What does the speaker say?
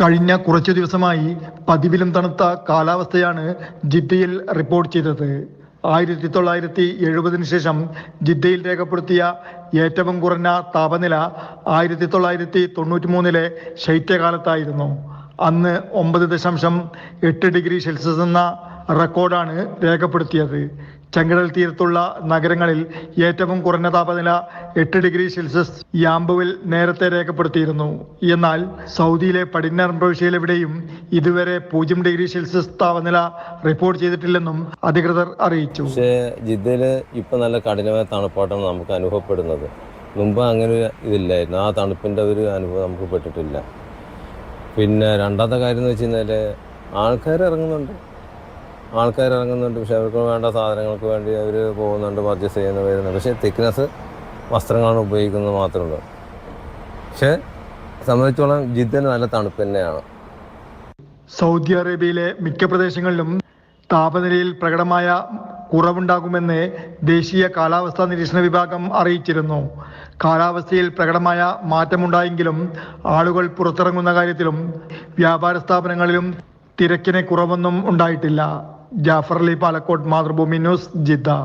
കഴിഞ്ഞ കുറച്ചു ദിവസമായി പതിവിലും തണുത്ത കാലാവസ്ഥയാണ് ജിദ്ദയിൽ റിപ്പോർട്ട് ചെയ്തത്. 1970 ശേഷം ജിദ്ദയിൽ രേഖപ്പെടുത്തിയ ഏറ്റവും കുറഞ്ഞ താപനില 1993 ശൈത്യകാലത്തായിരുന്നു. അന്ന് 9.8 ഡിഗ്രി സെൽഷ്യസ് എന്ന റെക്കോർഡാണ് രേഖപ്പെടുത്തിയത്. ചെങ്കടൽ തീരത്തുള്ള നഗരങ്ങളിൽ ഏറ്റവും കുറഞ്ഞ താപനില 8 ഡിഗ്രി സെൽഷ്യസ് യാംബുവിൽ നേരത്തെ രേഖപ്പെടുത്തിയിരുന്നു. എന്നാൽ സൗദിയിലെ പടിഞ്ഞാറൻ പ്രവിശ്യയിലെവിടെയും ഇതുവരെ 0 ഡിഗ്രി സെൽഷ്യസ് താപനില റിപ്പോർട്ട് ചെയ്തിട്ടില്ലെന്നും അധികൃതർ അറിയിച്ചു. പക്ഷേ ജിദ്ദയില് ഇപ്പൊ നല്ല കഠിനമായ തണുപ്പായിട്ടാണ് നമുക്ക് അനുഭവപ്പെടുന്നത്. മുമ്പ് അങ്ങനെ ഇതില്ലായിരുന്നു. ആ തണുപ്പിന്റെ ഒരു അനുഭവം നമുക്ക് പെട്ടിട്ടില്ല. പിന്നെ രണ്ടാമത്തെ കാര്യം എന്ന് വെച്ച് കഴിഞ്ഞാൽ ആൾക്കാർ ഇറങ്ങുന്നുണ്ട്. പക്ഷെ അവർക്ക് വേണ്ട സാധനങ്ങൾക്ക് വേണ്ടി അവർ പോകുന്നുണ്ട്, പർച്ചേസ് ചെയ്യുന്ന വരുന്നുണ്ട്. പക്ഷേ തിക്നെസ് വസ്ത്രങ്ങളാണ് ഉപയോഗിക്കുന്നത് മാത്രമേ ഉള്ളൂ. പക്ഷേ സംബന്ധിച്ചോളം ജിദ്ദന് നല്ല തണുപ്പ് തന്നെയാണ്. സൗദി അറേബ്യയിലെ മിക്ക പ്രദേശങ്ങളിലും താപനിലയിൽ പ്രകടമായ കുറവുണ്ടാകുമെന്ന് ദേശീയ കാലാവസ്ഥാ നിരീക്ഷണ വിഭാഗം അറിയിച്ചിരുന്നു. കാലാവസ്ഥയിൽ പ്രകടമായ മാറ്റമുണ്ടായെങ്കിലും ആളുകൾ പുറത്തിറങ്ങുന്ന കാര്യത്തിലും വ്യാപാര സ്ഥാപനങ്ങളിലും തിരക്കിന് കുറവൊന്നും ഉണ്ടായിട്ടില്ല. Jafar Ali, Palakkode, Mathrubhumi news, Jeddah.